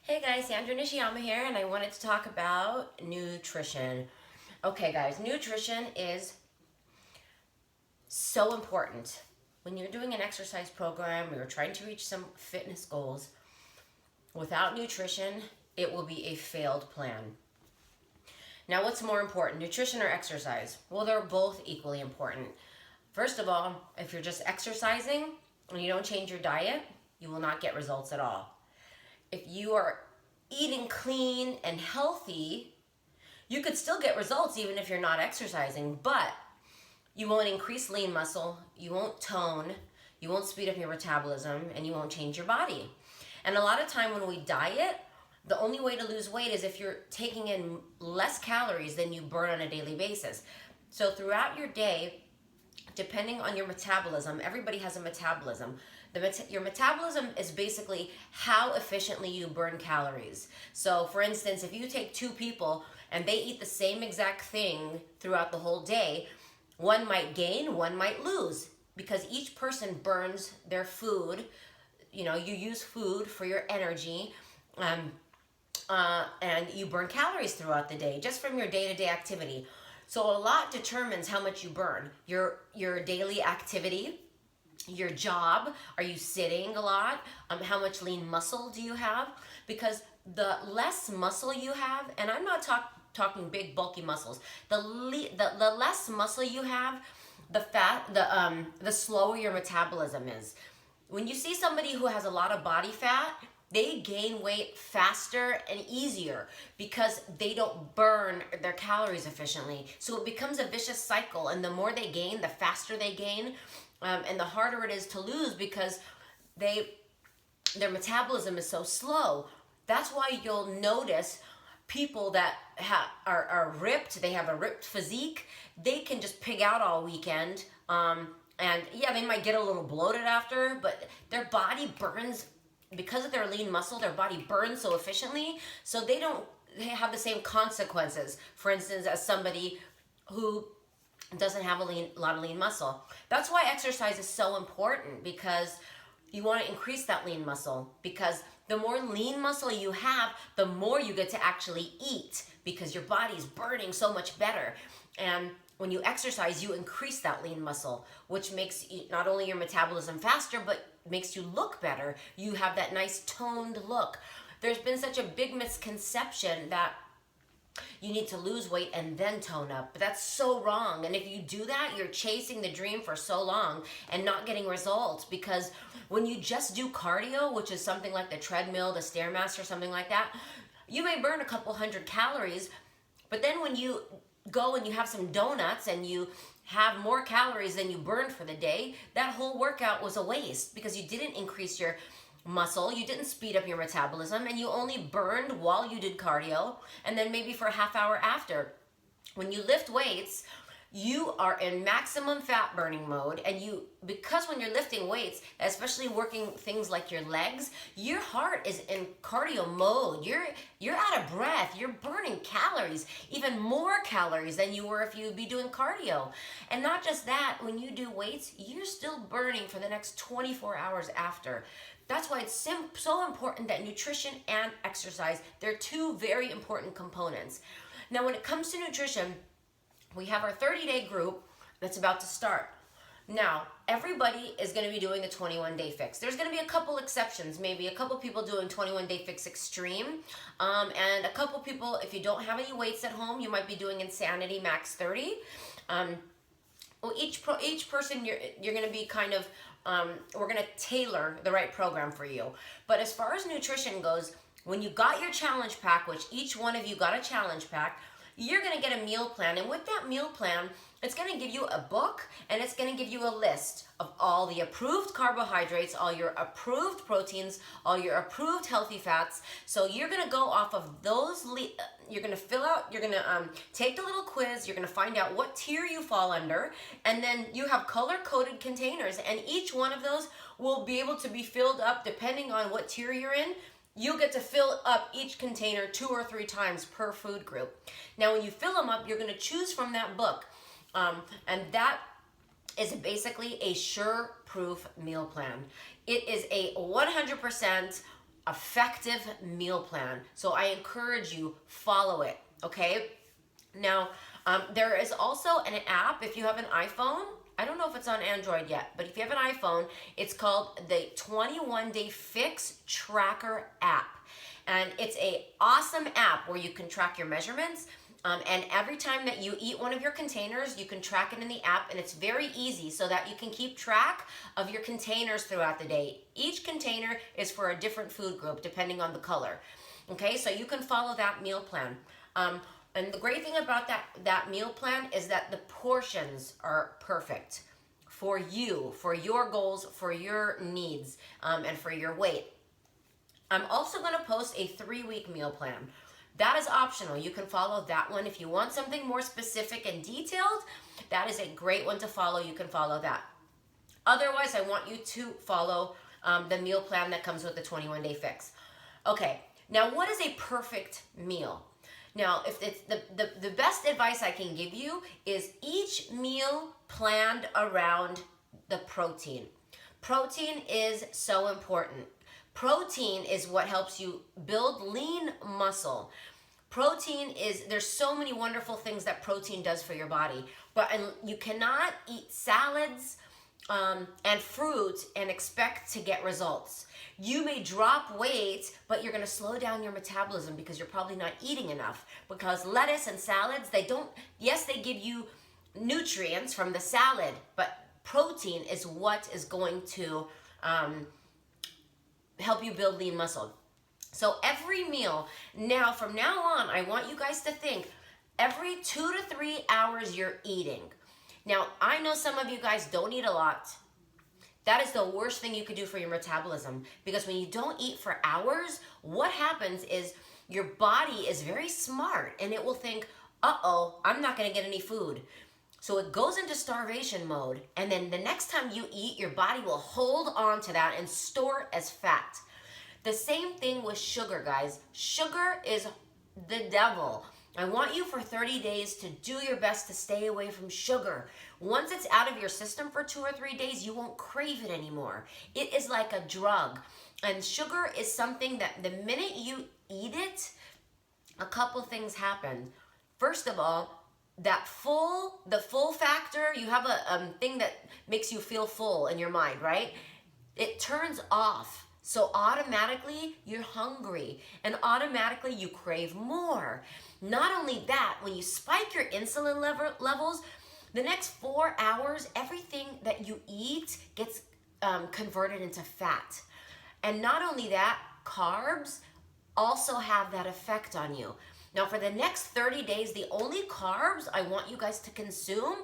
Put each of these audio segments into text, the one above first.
Hey guys, Sandra Nishiyama here, and I wanted to talk about nutrition. Okay, guys, nutrition is so important. When you're doing an exercise program, or you're trying to reach some fitness goals, without nutrition, it will be a failed plan. Now, what's more important, nutrition or exercise? Well, they're both equally important. First of all, if you're just exercising and you don't change your diet, you will not get results at all. If you are eating clean and healthy, you could still get results even if you're not exercising, but you won't increase lean muscle, you won't tone, you won't speed up your metabolism, and you won't change your body. And a lot of time when we diet, the only way to lose weight is if you're taking in less calories than you burn on a daily basis. So throughout your day, depending on your metabolism, everybody has a metabolism. Your metabolism is basically how efficiently you burn calories. So for instance, if you take two people and they eat the same exact thing throughout the whole day, one might gain, one might lose, because each person burns their food. You know, you use food for your energy, and you burn calories throughout the day just from your day-to-day activity. So a lot determines how much you burn. Your daily activity, your job, are you sitting a lot? How much lean muscle do you have? Because the less muscle you have, and I'm not talking big bulky muscles, the less muscle you have, the slower your metabolism is. When you see somebody who has a lot of body fat, they gain weight faster and easier because they don't burn their calories efficiently. So it becomes a vicious cycle, and the more they gain, the faster they gain, and the harder it is to lose because their metabolism is so slow. That's why you'll notice people that are ripped, they have a ripped physique, they can just pig out all weekend. And yeah, they might get a little bloated after, but their body burns, because of their lean muscle, their body burns so efficiently, so they have the same consequences, for instance, as somebody who doesn't have a lot of lean muscle. That's why exercise is so important, because you want to increase that lean muscle, because the more lean muscle you have, the more you get to actually eat, because your body's burning so much better. And when you exercise, you increase that lean muscle, which makes not only your metabolism faster, but makes you look better. You have that nice toned look. There's been such a big misconception that you need to lose weight and then tone up, but that's so wrong. And if you do that, you're chasing the dream for so long and not getting results, because when you just do cardio, which is something like the treadmill, the Stairmaster, something like that, you may burn a couple hundred calories, but then when you go and you have some donuts and you have more calories than you burned for the day, that whole workout was a waste, because you didn't increase your muscle, you didn't speed up your metabolism, and you only burned while you did cardio, and then maybe for a half hour after. When you lift weights, you are in maximum fat burning mode, and because when you're lifting weights, especially working things like your legs, your heart is in cardio mode. You're out of breath. You're burning calories, even more calories than you were if you'd be doing cardio. And not just that, when you do weights, you're still burning for the next 24 hours after. That's why it's so important that nutrition and exercise, they're two very important components. Now, when it comes to nutrition, we have our 30-day group that's about to start. Now, everybody is going to be doing the 21-day fix. There's going to be a couple exceptions, maybe a couple people doing 21-day fix extreme, and a couple people, if you don't have any weights at home, you might be doing Insanity Max 30. Well, each person, you're going to be kind of, we're going to tailor the right program for you. But as far as nutrition goes, when you got your challenge pack, which each one of you got a challenge pack, you're going to get a meal plan. And with that meal plan, it's going to give you a book, and it's going to give you a list of all the approved carbohydrates, all your approved proteins, all your approved healthy fats. So you're going to go off of those, you're going to fill out, you're going to take the little quiz, you're going to find out what tier you fall under, and then you have color-coded containers, and each one of those will be able to be filled up depending on what tier you're in. You'll get to fill up each container 2 or 3 times per food group. Now, when you fill them up, you're going to choose from that book. And that is basically a sure-proof meal plan. It is a 100% effective meal plan. So I encourage you, follow it, okay? Now, there is also an app, if you have an iPhone, I don't know if it's on Android yet, but if you have an iPhone, it's called the 21 Day Fix Tracker app. And it's a awesome app where you can track your measurements. And every time that you eat one of your containers, you can track it in the app, and it's very easy so that you can keep track of your containers throughout the day. Each container is for a different food group depending on the color. Okay, so you can follow that meal plan. And the great thing about that meal plan is that the portions are perfect for you, for your goals, for your needs, and for your weight. I'm also going to post a 3-week meal plan. That is optional. You can follow that one. If you want something more specific and detailed, that is a great one to follow. You can follow that. Otherwise, I want you to follow the meal plan that comes with the 21 Day Fix. Okay, now what is a perfect meal? Now, if it's the best advice I can give you is each meal planned around the protein. Protein is so important. Protein is what helps you build lean muscle. Protein is, there's so many wonderful things that protein does for your body, but you cannot eat salads and fruit and expect to get results. You may drop weight, but you're going to slow down your metabolism because you're probably not eating enough. Because lettuce and salads, they give you nutrients from the salad, but protein is what is going to help you build lean muscle. So every meal, now from now on, I want you guys to think every 2 to 3 hours you're eating. Now, I know some of you guys don't eat a lot. That is the worst thing you could do for your metabolism, because when you don't eat for hours, what happens is your body is very smart and it will think, uh-oh, I'm not going to get any food. So it goes into starvation mode, and then the next time you eat, your body will hold on to that and store it as fat. The same thing with sugar, guys. Sugar is the devil. I want you for 30 days to do your best to stay away from sugar. Once it's out of your system for 2 or 3 days, you won't crave it anymore. It is like a drug. And sugar is something that the minute you eat it, a couple things happen. First of all, the full factor, you have a thing that makes you feel full in your mind, right? It turns off. So automatically you're hungry and automatically you crave more. Not only that, when you spike your insulin levels, the next 4 hours, everything that you eat gets converted into fat. And not only that, carbs also have that effect on you. Now, for the next 30 days, the only carbs I want you guys to consume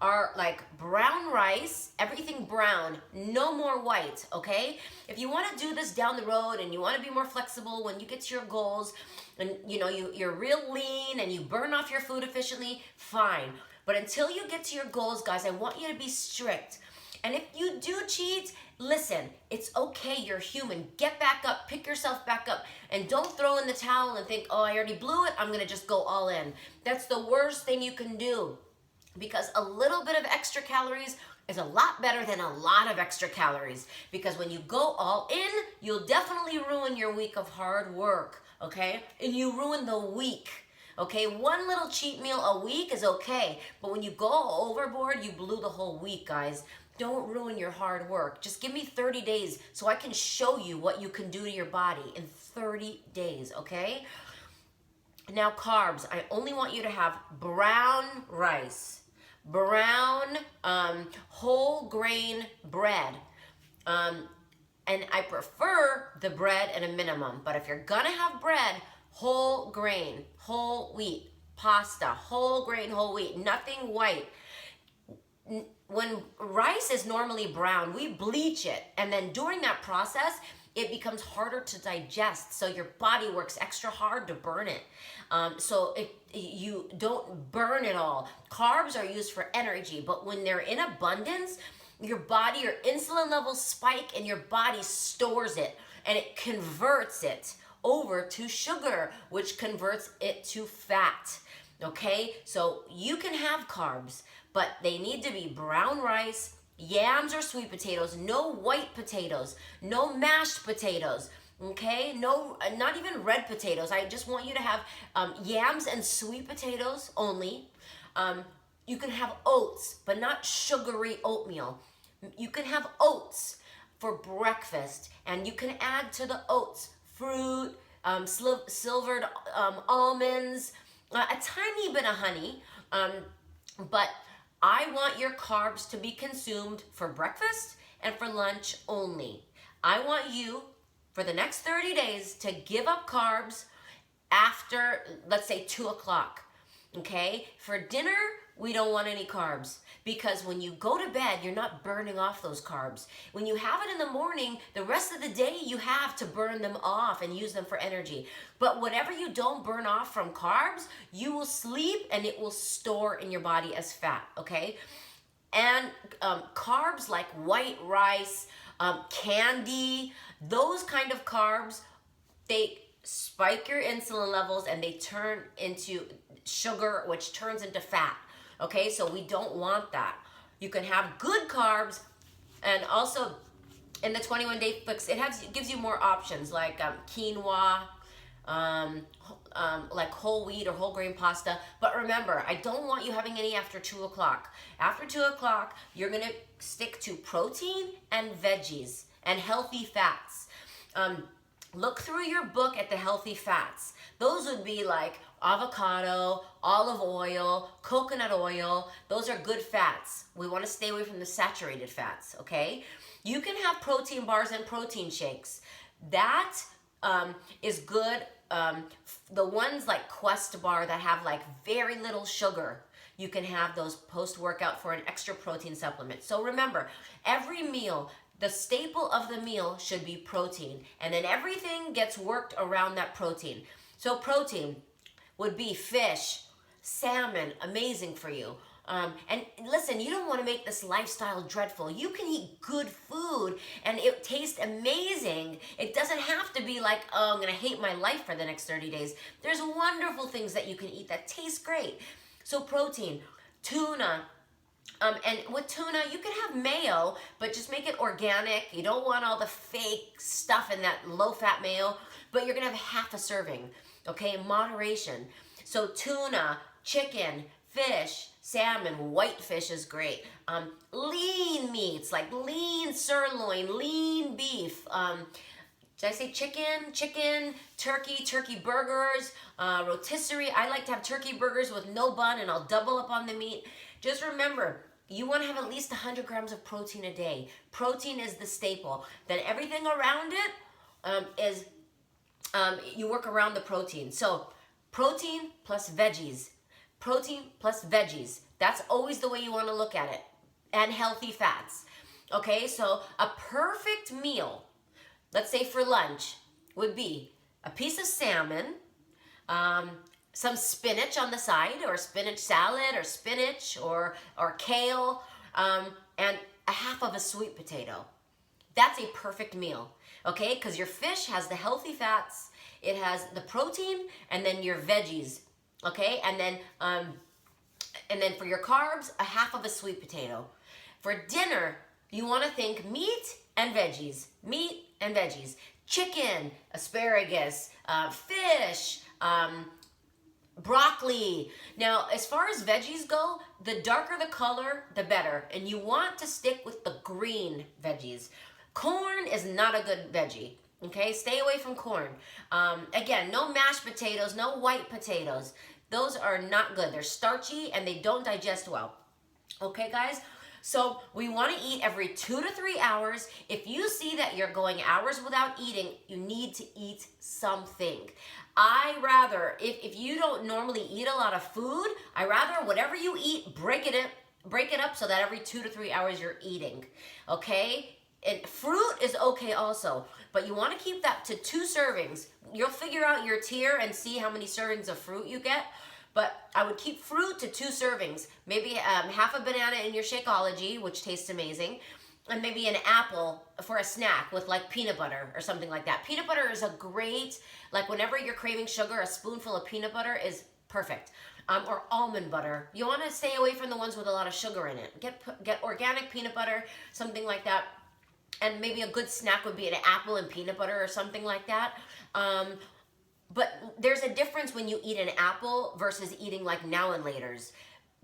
are like brown rice, everything brown, no more white, okay? If you want to do this down the road and you want to be more flexible when you get to your goals and you're real lean and you burn off your food efficiently, fine. But until you get to your goals, guys, I want you to be strict. And if you do cheat, listen, it's okay, you're human. Get back up, pick yourself back up, and don't throw in the towel and think, oh, I already blew it, I'm gonna just go all in. That's the worst thing you can do, because a little bit of extra calories is a lot better than a lot of extra calories, because when you go all in, you'll definitely ruin your week of hard work, okay? And you ruin the week. Okay, one little cheat meal a week is okay, but when you go overboard, you blew the whole week, guys. Don't ruin your hard work. Just give me 30 days so I can show you what you can do to your body in 30 days, okay? Now, carbs. I only want you to have brown rice, brown whole grain bread. And I prefer the bread at a minimum, but if you're gonna have bread, whole grain, whole wheat, pasta, whole grain, whole wheat, nothing white. When rice is normally brown, we bleach it, and then during that process, it becomes harder to digest, so your body works extra hard to burn it. So you don't burn it all. Carbs are used for energy, but when they're in abundance, your insulin levels spike, and your body stores it, and it converts it over to sugar, which converts it to fat. Okay, so you can have carbs, but they need to be brown rice, yams or sweet potatoes, no white potatoes, no mashed potatoes. Okay, no, not even red potatoes. I just want you to have yams and sweet potatoes only. Um, you can have oats, but not sugary oatmeal. You can have oats for breakfast, and you can add to the oats fruit, silvered almonds, a tiny bit of honey. But I want your carbs to be consumed for breakfast and for lunch only. I want you for the next 30 days to give up carbs after, let's say, 2 o'clock. Okay? For dinner, we don't want any carbs because when you go to bed, you're not burning off those carbs. When you have it in the morning, the rest of the day you have to burn them off and use them for energy. But whatever you don't burn off from carbs, you will sleep and it will store in your body as fat, okay? And carbs like white rice, candy, those kind of carbs, they spike your insulin levels and they turn into sugar, which turns into fat. Okay, so we don't want that. You can have good carbs, and also in the 21-day fix, it gives you more options like quinoa, like whole wheat or whole grain pasta. But remember, I don't want you having any after 2 o'clock. After 2 o'clock, you're gonna stick to protein and veggies and healthy fats. Look through your book at the healthy fats. Those would be like avocado, olive oil, coconut oil. Those are good fats. We want to stay away from the saturated fats, okay? You can have protein bars and protein shakes. That is good. The ones like Quest Bar that have like very little sugar, you can have those post-workout for an extra protein supplement. So remember, every meal, the staple of the meal should be protein, and then everything gets worked around that protein. So protein would be fish, salmon, amazing for you. And listen, you don't want to make this lifestyle dreadful. You can eat good food and it tastes amazing. It doesn't have to be like, oh, I'm going to hate my life for the next 30 days. There's wonderful things that you can eat that taste great. So protein, tuna, and with tuna, you can have mayo, but just make it organic. You don't want all the fake stuff in that low-fat mayo, but you're going to have half a serving, okay, in moderation. So tuna, chicken, fish, salmon, white fish is great. Lean meats, like lean sirloin, lean beef. Did I say chicken? Chicken, turkey burgers, rotisserie. I like to have turkey burgers with no bun, and I'll double up on the meat. Just remember, you want to have at least 100 grams of protein a day. Protein is the staple. Then everything around it you work around the protein. So protein plus veggies. Protein plus veggies. That's always the way you want to look at it. And healthy fats. Okay, so a perfect meal, let's say for lunch, would be a piece of salmon, some spinach on the side, or spinach salad, or spinach, or kale, and a half of a sweet potato. That's a perfect meal, okay? Because your fish has the healthy fats, it has the protein, and then your veggies, okay? And then for your carbs, a half of a sweet potato. For dinner, you want to think meat and veggies, chicken, asparagus, fish, broccoli. Now, as far as veggies go, the darker the color, the better. And you want to stick with the green veggies. Corn is not a good veggie. Okay, stay away from corn. Again, no mashed potatoes, no white potatoes. Those are not good. They're starchy and they don't digest well. Okay, guys? So we want to eat every 2 to 3 hours. If you see that you're going hours without eating, you need to eat something. If you don't normally eat a lot of food, I rather whatever you eat, break it up so that every 2 to 3 hours you're eating, okay? And fruit is okay also, but you want to keep that to 2 servings. You'll figure out your tier and see how many servings of fruit you get. But I would keep fruit to 2 servings. Maybe half a banana in your Shakeology, which tastes amazing. And maybe an apple for a snack with like peanut butter or something like that. Peanut butter is a great, like whenever you're craving sugar, a spoonful of peanut butter is perfect. Or almond butter. You want to stay away from the ones with a lot of sugar in it. Get organic peanut butter, something like that. and maybe a good snack would be an apple and peanut butter or something like that. But there's a difference when you eat an apple versus eating like now and laters.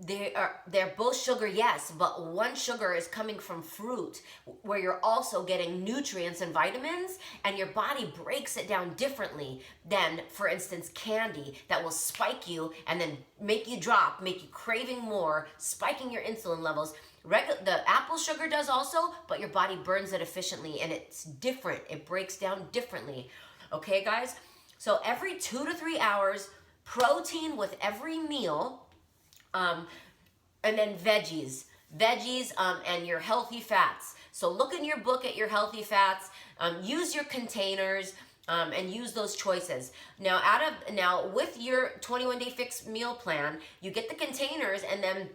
They're both sugar, yes, but one sugar is coming from fruit where you're also getting nutrients and vitamins, and your body breaks it down differently than, for instance, candy that will spike you and then make you drop, make you craving more, spiking your insulin levels. The apple sugar does also, but your body burns it efficiently, and it's different. It breaks down differently. Okay, guys? So every 2 to 3 hours, protein with every meal, and then veggies, and your healthy fats. So look in your book at your healthy fats. Use your containers, and use those choices. Now with your 21-day fix meal plan, you get the containers, and then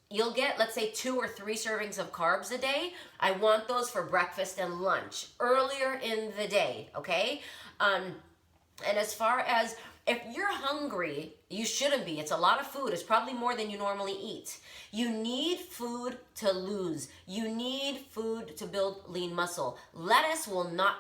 you'll get, let's say, 2 or 3 servings of carbs a day. I want those for breakfast and lunch earlier in the day. Okay. And as far as if you're hungry, you shouldn't be. It's a lot of food. It's probably more than you normally eat. You need food to lose. You need food to build lean muscle. Lettuce will not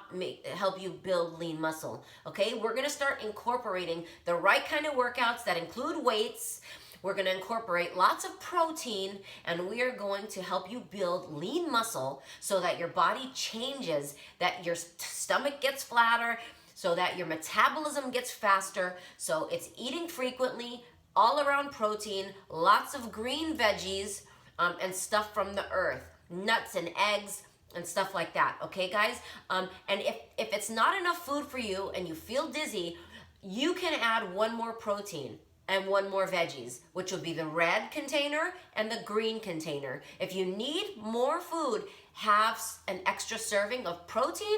help you build lean muscle. Okay? We're going to start incorporating the right kind of workouts that include weights. We're going to incorporate lots of protein, and we are going to help you build lean muscle so that your body changes, that your stomach gets flatter, so that your metabolism gets faster. So it's eating frequently, all around protein, lots of green veggies, and stuff from the earth, nuts and eggs and stuff like that. Okay, guys? And if it's not enough food for you and you feel dizzy, you can add 1 more protein and 1 more veggies, which would be the red container and the green container. If you need more food, have an extra serving of protein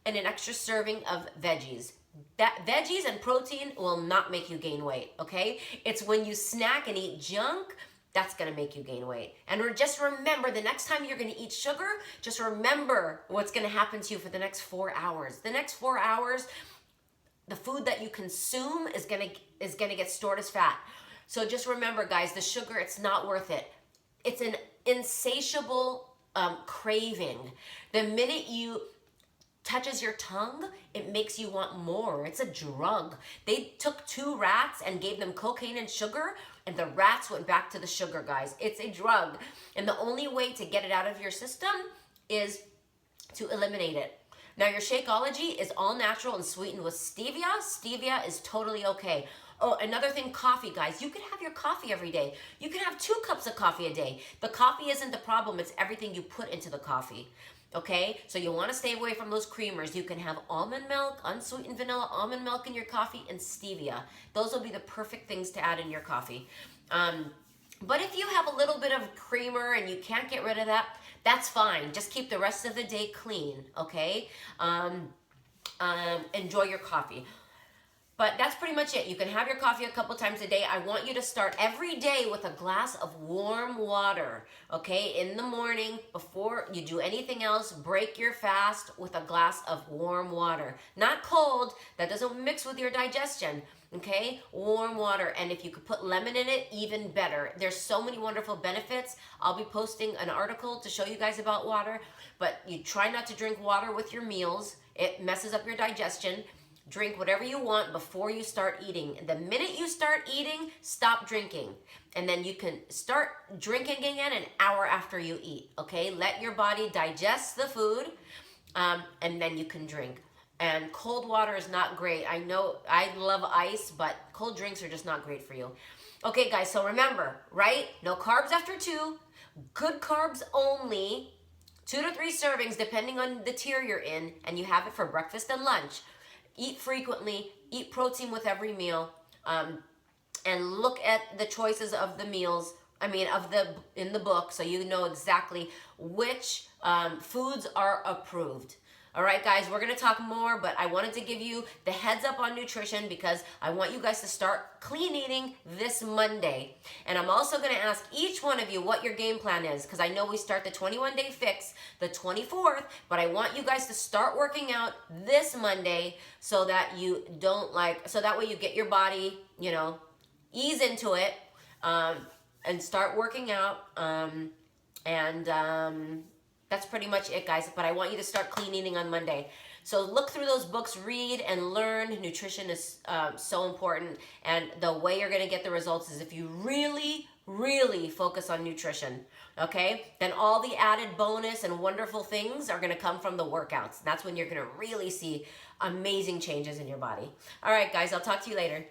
and an extra serving of veggies. That veggies and protein will not make you gain weight, okay? It's when you snack and eat junk that's gonna make you gain weight. And just remember, the next time you're gonna eat sugar, just remember what's gonna happen to you for the next 4 hours. The next 4 hours, the food that you consume is gonna get stored as fat. So just remember, guys, the sugar, it's not worth it. It's an insatiable craving. The minute you touches your tongue, it makes you want more. It's a drug. They took 2 rats and gave them cocaine and sugar, and the rats went back to the sugar, guys. It's a drug. And the only way to get it out of your system is to eliminate it. Now, your Shakeology is all natural and sweetened with stevia. Stevia is totally okay. Oh, another thing, coffee, guys. You can have your coffee every day. You can have 2 cups of coffee a day. The coffee isn't the problem. It's everything you put into the coffee. Okay, so you want to stay away from those creamers. You can have almond milk, unsweetened vanilla almond milk in your coffee, and stevia. Those will be the perfect things to add in your coffee. But if you have a little bit of creamer and you can't get rid of that, that's fine. Just keep the rest of the day clean, okay? Enjoy your coffee. But that's pretty much it. You can have your coffee a couple times a day. I want you to start every day with a glass of warm water, okay? In the morning, before you do anything else, break your fast with a glass of warm water. Not cold, that doesn't mix with your digestion, okay? Warm water, and if you could put lemon in it, even better. There's so many wonderful benefits. I'll be posting an article to show you guys about water, but you try not to drink water with your meals. It messes up your digestion. Drink whatever you want before you start eating. The minute you start eating, stop drinking. And then you can start drinking again an hour after you eat, okay? Let your body digest the food, and then you can drink. And cold water is not great. I know I love ice, but cold drinks are just not great for you. Okay, guys, so remember, right? No carbs after 2. Good carbs only. 2 to 3 servings, depending on the tier you're in, and you have it for breakfast and lunch. Eat frequently, eat protein with every meal, and look at the choices of the meals, in the book, so you know exactly which foods are approved. All right, guys, we're going to talk more, but I wanted to give you the heads up on nutrition because I want you guys to start clean eating this Monday. And I'm also going to ask each one of you what your game plan is because I know we start the 21-day fix the 24th, but I want you guys to start working out this Monday so that you so that way you get your body, ease into it, and start working out, and That's pretty much it, guys. But I want you to start clean eating on Monday. So look through those books, read and learn. Nutrition is so important. And the way you're going to get the results is if you really, really focus on nutrition. Okay? Then all the added bonus and wonderful things are going to come from the workouts. That's when you're going to really see amazing changes in your body. All right, guys. I'll talk to you later.